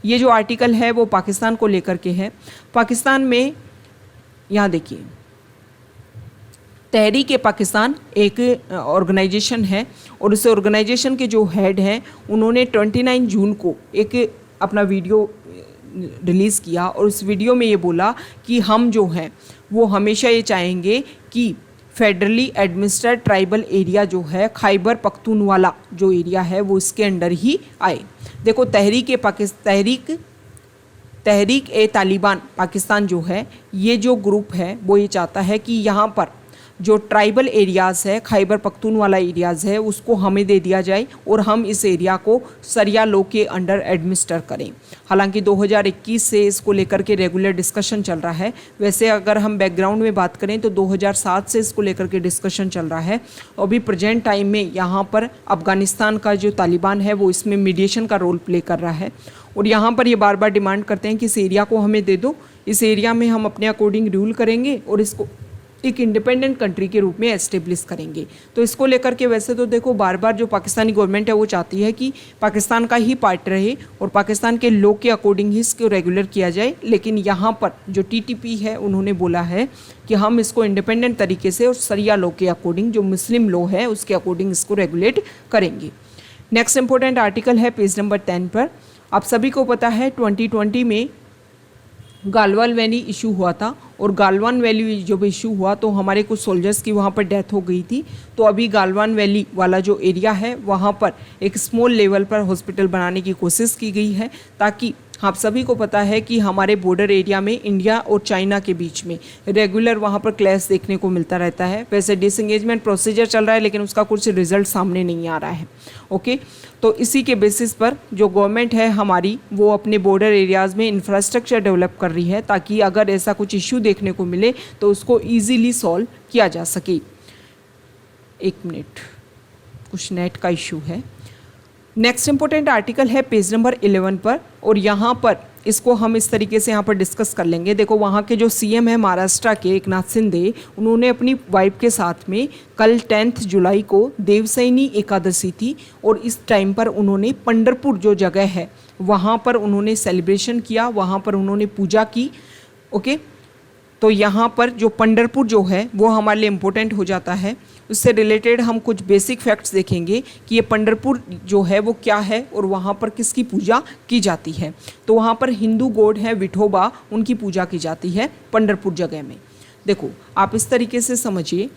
ये जो आर्टिकल है वो पाकिस्तान को लेकर के है। पाकिस्तान में यहाँ देखिए तहरीक-ए-पाकिस्तान एक ऑर्गेनाइजेशन है और उस ऑर्गेनाइजेशन के जो हेड हैं उन्होंने 29 जून को एक अपना वीडियो रिलीज़ किया और उस वीडियो में ये बोला कि हम जो हैं वो हमेशा ये चाहेंगे कि फेडरली एडमिनिस्ट्रेटेड ट्राइबल एरिया जो है खैबर पख्तूनवाला जो एरिया है वो इसके अंडर ही आए। देखो तहरीक-ए-तालिबान पाकिस्तान जो है ये जो ग्रुप है वो ये चाहता है कि यहाँ पर जो ट्राइबल एरियाज़ है, खैबर पख्तूनवाला एरियाज़ है, उसको हमें दे दिया जाए और हम इस एरिया को सरिया लॉ के अंडर एडमिनिस्टर करें। हालांकि 2021 से इसको लेकर के रेगुलर डिस्कशन चल रहा है। वैसे अगर हम बैकग्राउंड में बात करें तो 2007 से इसको लेकर के डिस्कशन चल रहा है। अभी प्रेजेंट टाइम में यहाँ पर अफ़गानिस्तान का जो तालिबान है वो इसमें मीडिएशन का रोल प्ले कर रहा है और यहाँ पर ये बार बार डिमांड करते हैं कि इस एरिया को हमें दे दो, इस एरिया में हम अपने अकॉर्डिंग रूल करेंगे और इसको एक इंडिपेंडेंट कंट्री के रूप में एस्टेब्लिश करेंगे। तो इसको लेकर के वैसे तो देखो बार बार जो पाकिस्तानी गवर्नमेंट है वो चाहती है कि पाकिस्तान का ही पार्ट रहे और पाकिस्तान के लॉ के अकॉर्डिंग ही इसको रेगुलर किया जाए, लेकिन यहाँ पर जो TTP है उन्होंने बोला है कि हम इसको इंडिपेंडेंट तरीके से और सरिया लॉ के अकॉर्डिंग, जो मुस्लिम लॉ है उसके अकॉर्डिंग इसको रेगुलेट करेंगे। नेक्स्ट इंपॉर्टेंट आर्टिकल है पेज नंबर 10 पर। आप सभी को पता है 2020 में गालवान वैली इशू हुआ था और गालवान वैली जब इशू हुआ तो हमारे कुछ सोल्जर्स की वहाँ पर डेथ हो गई थी। तो अभी गालवान वैली वाला जो एरिया है वहाँ पर एक स्मॉल लेवल पर हॉस्पिटल बनाने की कोशिश की गई है, ताकि आप सभी को पता है कि हमारे बॉर्डर एरिया में इंडिया और चाइना के बीच में रेगुलर वहाँ पर क्लैश देखने को मिलता रहता है। वैसे डिसएंगेजमेंट प्रोसीजर चल रहा है लेकिन उसका कुछ रिजल्ट सामने नहीं आ रहा है। ओके, तो इसी के बेसिस पर जो गवर्नमेंट है हमारी वो अपने बॉर्डर एरियाज़ में इंफ्रास्ट्रक्चर डेवलप कर रही है, ताकि अगर ऐसा कुछ इश्यू देखने को मिले तो उसको ईजीली सॉल्व किया जा सके। एक मिनट, कुछ नेट का इशू है। नेक्स्ट इंपॉर्टेंट आर्टिकल है पेज नंबर 11 पर और यहाँ पर इसको हम इस तरीके से यहाँ पर डिस्कस कर लेंगे। देखो वहाँ के जो CM है महाराष्ट्र के एकनाथ शिंदे, उन्होंने अपनी वाइफ के साथ में कल 10 जुलाई को देवसैनी एकादशी थी और इस टाइम पर उन्होंने पंढरपुर जो जगह है वहाँ पर उन्होंने सेलिब्रेशन किया, वहाँ पर उन्होंने पूजा की। ओके, तो यहाँ पर जो पंढरपुर जो है वो हमारे लिए इम्पोर्टेंट हो जाता है। उससे रिलेटेड हम कुछ बेसिक फैक्ट्स देखेंगे कि ये पंढरपुर जो है वो क्या है और वहाँ पर किसकी पूजा की जाती है। तो वहाँ पर हिंदू गॉड है विठोबा, उनकी पूजा की जाती है पंढरपुर जगह में। देखो आप इस तरीके से समझिए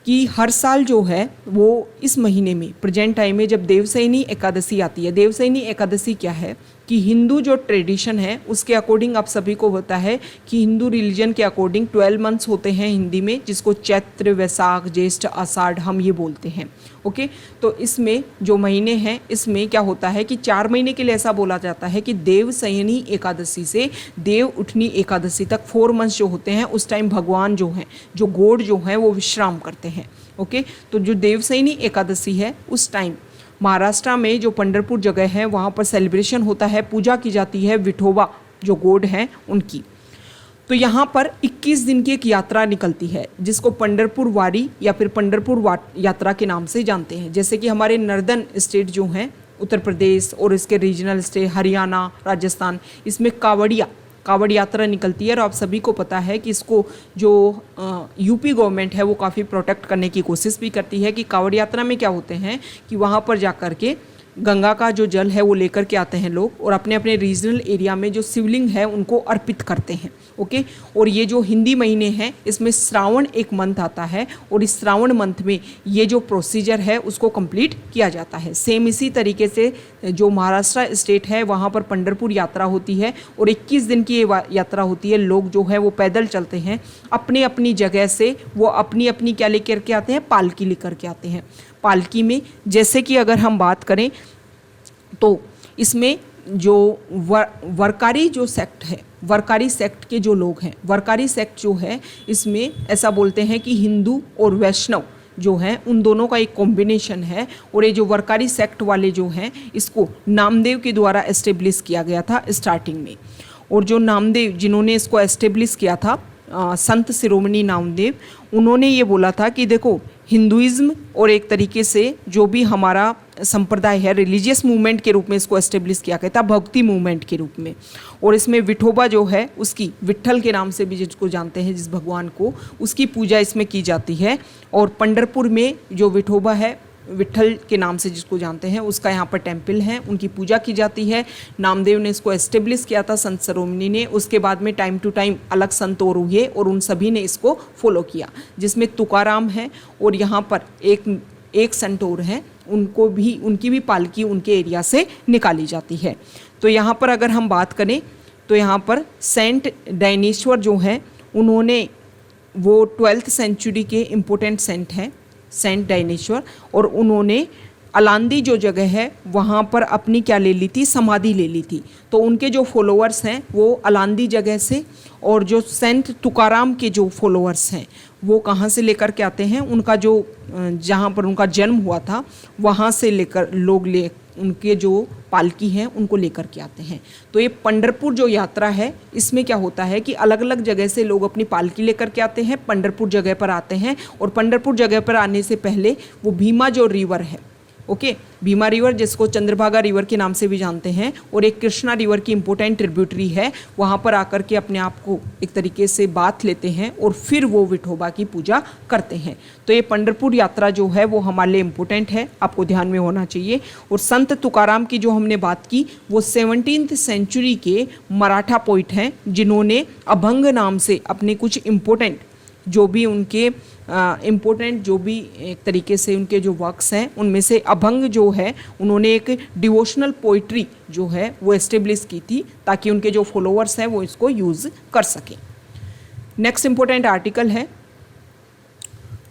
कि हर साल जो है वो इस महीने में प्रेजेंट टाइम में जब देवसैनी एकादशी आती है। देवसैनी एकादशी क्या है कि हिंदू जो ट्रेडिशन है उसके अकॉर्डिंग आप सभी को होता है कि हिंदू रिलीजन के अकॉर्डिंग 12 मंथ्स होते हैं हिंदी में, जिसको चैत्र, वैशाख, ज्येष्ठ, आषाढ़ हम ये बोलते हैं। ओके, तो इसमें जो महीने हैं इसमें क्या होता है कि 4 महीने के लिए ऐसा बोला जाता है कि देवशयनी एकादशी से देव उठनी एकादशी तक 4 मंथ्स जो होते हैं उस टाइम भगवान जो हैं, जो गॉड जो हैं वो विश्राम करते हैं। ओके, तो जो देवशयनी एकादशी है उस टाइम महाराष्ट्र में जो पंढरपुर जगह है वहाँ पर सेलिब्रेशन होता है, पूजा की जाती है विठोबा जो गॉड हैं उनकी। तो यहाँ पर 21 दिन की एक यात्रा निकलती है जिसको पंढरपुर वारी या फिर पंढरपुर यात्रा के नाम से जानते हैं। जैसे कि हमारे नॉर्दर्न स्टेट जो हैं उत्तर प्रदेश और इसके रीजनल स्टेट हरियाणा, राजस्थान, इसमें कावड़ यात्रा निकलती है। और आप सभी को पता है कि इसको जो यूपी गवर्नमेंट है वो काफ़ी प्रोटेक्ट करने की कोशिश भी करती है कि कावड़ यात्रा में क्या होते हैं कि वहाँ पर जा कर के गंगा का जो जल है वो लेकर के आते हैं लोग और अपने अपने रीजनल एरिया में जो शिवलिंग है उनको अर्पित करते हैं। ओके, और ये जो हिंदी महीने हैं इसमें श्रावण एक मंथ आता है और इस श्रावण मंथ में ये जो प्रोसीजर है उसको कंप्लीट किया जाता है। सेम इसी तरीके से जो महाराष्ट्र स्टेट है वहाँ पर पंढरपुर यात्रा होती है और 21 दिन की ये यात्रा होती है। लोग जो है वो पैदल चलते हैं अपनी अपनी जगह से, वो अपनी अपनी क्या लेकर के आते हैं, पालकी लेकर के आते हैं। पालकी में जैसे कि अगर हम बात करें तो इसमें जो वरकारी जो सेक्ट है, वरकारी सेक्ट के जो लोग हैं, वरकारी सेक्ट जो है इसमें ऐसा बोलते हैं कि हिंदू और वैष्णव जो हैं उन दोनों का एक कॉम्बिनेशन है। और ये जो वरकारी सेक्ट वाले जो हैं इसको नामदेव के द्वारा एस्टेब्लिश किया गया था स्टार्टिंग में। और जो नामदेव जिन्होंने इसको एस्टेब्लिश किया था संत शिरोमणि नामदेव, उन्होंने ये बोला था कि देखो हिंदुइज्म और एक तरीके से जो भी हमारा संप्रदाय है रिलीजियस मूवमेंट के रूप में इसको एस्टेब्लिश किया गया था, भक्ति मूवमेंट के रूप में। और इसमें विठोबा जो है उसकी, विट्ठल के नाम से भी जिसको जानते हैं जिस भगवान को, उसकी पूजा इसमें की जाती है। और पंढरपुर में जो विठोबा है, विट्ठल के नाम से जिसको जानते हैं, उसका यहाँ पर टेम्पल है, उनकी पूजा की जाती है। नामदेव ने इसको एस्टेब्लिश किया था, संत शिरोमणि ने। उसके बाद में टाइम टू टाइम अलग संत और हुए और उन सभी ने इसको फॉलो किया, जिसमें तुकाराम है और यहाँ पर एक संत और हैं, उनकी भी पालकी उनके एरिया से निकाली जाती है। तो यहाँ पर अगर हम बात करें तो यहाँ पर सेंट डायनेश्वर जो हैं उन्होंने, वो 12th सेंचुरी के इम्पोर्टेंट सेंट हैं सेंट डायनेश्वर, और उन्होंने अलांदी जो जगह है वहाँ पर अपनी क्या ले ली थी, समाधि ले ली थी। तो उनके जो फॉलोअर्स हैं वो अलांदी जगह से, और जो सेंट तुकाराम के जो फॉलोअर्स हैं वो कहाँ से लेकर के आते हैं, उनका जो जहाँ पर उनका जन्म हुआ था वहाँ से लेकर लोग उनके जो पालकी हैं उनको लेकर के आते हैं। तो ये पंढरपुर जो यात्रा है इसमें क्या होता है कि अलग अलग जगह से लोग अपनी पालकी लेकर के आते हैं, पंढरपुर जगह पर आते हैं। और पंढरपुर जगह पर आने से पहले वो भीमा जो रिवर है, ओके, भीमा रिवर जिसको चंद्रभागा रिवर के नाम से भी जानते हैं, और एक कृष्णा रिवर की इम्पोर्टेंट ट्रिब्यूटरी है, वहाँ पर आकर के अपने आप को एक तरीके से बाथ लेते हैं और फिर वो विठोबा की पूजा करते हैं। तो ये पंढरपुर यात्रा जो है वो हमारे लिए इम्पोर्टेंट है, आपको ध्यान में होना चाहिए। और संत तुकाराम की जो हमने बात की वो 17th सेंचुरी के मराठा पोइट हैं, जिन्होंने अभंग नाम से अपने कुछ इम्पोर्टेंट जो भी उनके जो भी एक तरीके से उनके जो वर्क्स हैं उनमें से अभंग जो है, उन्होंने एक डिवोशनल पोइट्री जो है वो एस्टेब्लिश की थी ताकि उनके जो फॉलोअर्स हैं वो इसको यूज़ कर सकें। नेक्स्ट इम्पोर्टेंट आर्टिकल है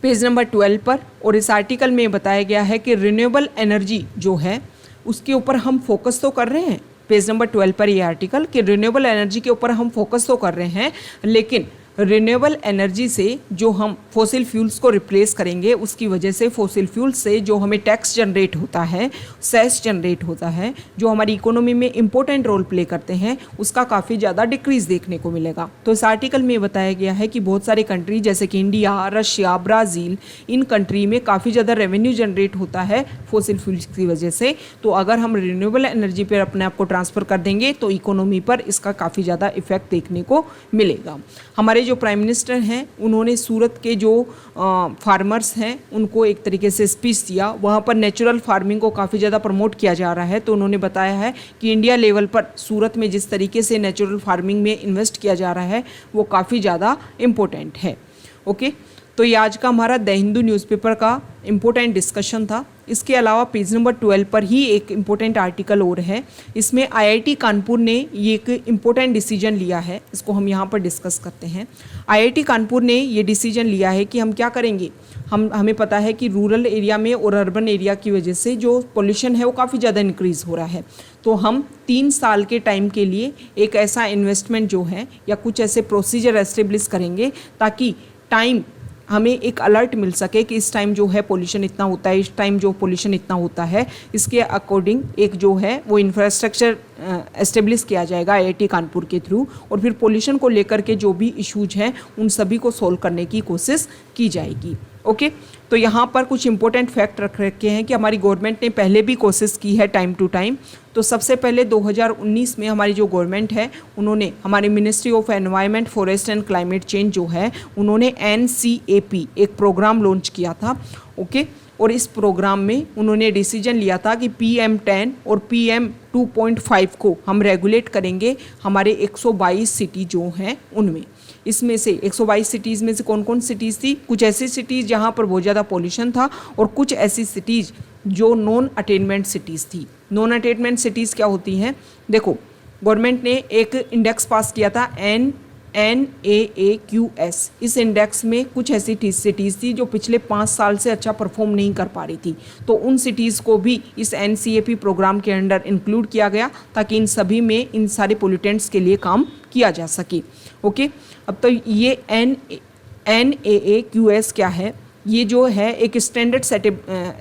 पेज नंबर 12 पर, और इस आर्टिकल में बताया गया है कि रिन्यूएबल एनर्जी जो है उसके ऊपर हम फोकस तो कर रहे हैं। पेज नंबर 12 पर ये आर्टिकल कि रिन्यूएबल एनर्जी के ऊपर हम फोकस तो कर रहे हैं, लेकिन रिन्यूएबल एनर्जी से जो हम फॉसिल फ्यूल्स को रिप्लेस करेंगे उसकी वजह से फॉसिल फ्यूल्स से जो हमें टैक्स जनरेट होता है, सेस जनरेट होता है, जो हमारी इकोनॉमी में इंपॉर्टेंट रोल प्ले करते हैं, उसका काफ़ी ज़्यादा डिक्रीज देखने को मिलेगा। तो इस आर्टिकल में बताया गया है कि बहुत सारे कंट्री जैसे कि India, Russia, Brazil, in country में काफ़ी ज़्यादा रेवेन्यू जनरेट होता है फॉसिल फ्यूल्स की वजह से। तो अगर हम रिन्यूएबल एनर्जी पर अपने आप को ट्रांसफ़र कर देंगे तो इकोनॉमी पर इसका काफ़ी ज़्यादा इफेक्ट देखने को मिलेगा। हमारे हमारे जो प्राइम मिनिस्टर हैं उन्होंने सूरत के जो फार्मर्स हैं उनको एक तरीके से स्पीच दिया। वहाँ पर नेचुरल फार्मिंग को काफ़ी ज़्यादा प्रमोट किया जा रहा है। तो उन्होंने बताया है कि इंडिया लेवल पर सूरत में जिस तरीके से नेचुरल फार्मिंग में इन्वेस्ट किया जा रहा है वो काफ़ी ज़्यादा इम्पोर्टेंट है। ओके, तो ये आज का हमारा द हिंदू न्यूज़पेपर का इम्पोर्टेंट डिस्कशन था। इसके अलावा पेज नंबर 12 पर ही एक इम्पोर्टेंट आर्टिकल और है। इसमें आईआईटी कानपुर ने ये एक इम्पोर्टेंट डिसीजन लिया है, इसको हम यहाँ पर डिस्कस करते हैं। आईआईटी कानपुर ने ये डिसीजन लिया है कि हम क्या करेंगे। हमें पता है कि रूरल एरिया में और अर्बन एरिया की वजह से जो पोल्यूशन है वो काफ़ी ज़्यादा इंक्रीज़ हो रहा है। तो हम 3 साल के टाइम के लिए एक ऐसा इन्वेस्टमेंट जो है या कुछ ऐसे प्रोसीजर एस्टेब्लिश करेंगे ताकि टाइम हमें एक अलर्ट मिल सके कि इस टाइम जो है पोल्यूशन इतना होता है, इस टाइम जो पोल्यूशन इतना होता है, इसके अकॉर्डिंग एक जो है वो इंफ्रास्ट्रक्चर एस्टेब्लिश किया जाएगा आईआईटी कानपुर के थ्रू। और फिर पोल्यूशन को लेकर के जो भी इश्यूज हैं उन सभी को सोल्व करने की कोशिश की जाएगी। ओके, तो यहाँ पर कुछ इंपॉर्टेंट फैक्ट रख रखे हैं कि हमारी गवर्नमेंट ने पहले भी कोशिश की है टाइम टू टाइम। तो सबसे पहले 2019 में हमारी जो गवर्नमेंट है उन्होंने हमारी ministry of environment forest and climate change जो है उन्होंने NCAP एक प्रोग्राम लॉन्च किया था। ओके, और इस प्रोग्राम में उन्होंने डिसीजन लिया था कि PM10 और PM 2.5 को हम रेगुलेट करेंगे हमारे 122 सिटी जो हैं उनमें। इसमें से 122 सिटीज़ में से कौन कौन सिटीज़ थी? कुछ ऐसी सिटीज़ जहाँ पर बहुत ज़्यादा पॉल्यूशन था और कुछ ऐसी सिटीज़ जो नॉन अटेनमेंट सिटीज़ थी। नॉन अटेनमेंट सिटीज़ क्या होती हैं? देखो, गवर्नमेंट ने एक इंडेक्स पास किया था NAAQS। इस इंडेक्स में कुछ ऐसी सिटीज़ थी जो पिछले 5 साल से अच्छा परफॉर्म नहीं कर पा रही थी। तो उन सिटीज़ को भी इस NCAP प्रोग्राम के अंडर इंक्लूड किया गया ताकि इन सभी में इन सारे पोल्यूटेंट्स के लिए काम किया जा सके। ओके, अब तो ये NAAQS क्या है? ये जो है एक स्टैंडर्ड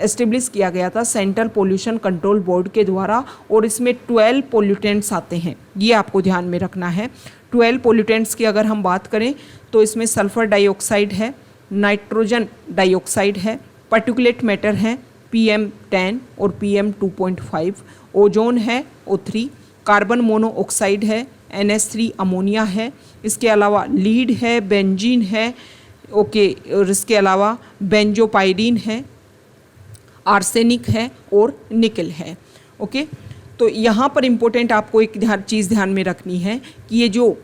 एस्टेब्लिश किया गया था सेंट्रल पोल्यूशन कंट्रोल बोर्ड के द्वारा और इसमें 12 पोल्यूटेंट्स आते हैं, ये आपको ध्यान में रखना है। 12 पोल्यूटेंट्स की अगर हम बात करें तो इसमें सल्फर डाइऑक्साइड है, नाइट्रोजन डाइऑक्साइड है, पार्टिकुलेट मैटर है PM10 और PM 2.5, ओजोन है O3, कार्बन मोनोऑक्साइड है NH3, अमोनिया है, इसके अलावा लीड है, बेंजीन है, ओके, और इसके अलावा बेंजोपाइरीन है, आर्सेनिक है और निकल है। ओके, तो यहाँ पर इम्पोर्टेंट आपको एक चीज़ ध्यान में रखनी है कि ये जो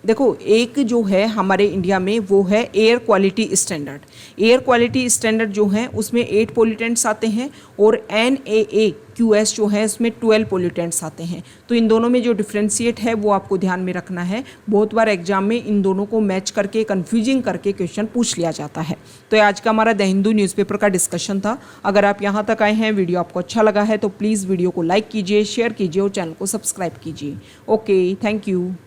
देखो एक जो है हमारे इंडिया में वो है air quality standard. Air quality standard जो है उसमें 8 पोल्यूटेंट्स आते हैं और NAAQS जो है उसमें 12 पोल्यूटेंट्स आते हैं। तो इन दोनों में जो डिफ्रेंशिएट है वो आपको ध्यान में रखना है। बहुत बार एग्जाम में इन दोनों को मैच करके कन्फ्यूजिंग करके क्वेश्चन पूछ लिया जाता है। तो आज का हमारा द हिंदू न्यूज़पेपर का डिस्कशन था। अगर आप यहाँ तक आए हैं, वीडियो आपको अच्छा लगा है तो प्लीज़ वीडियो को लाइक कीजिए, शेयर कीजिए और चैनल को सब्सक्राइब कीजिए। Okay, thank you.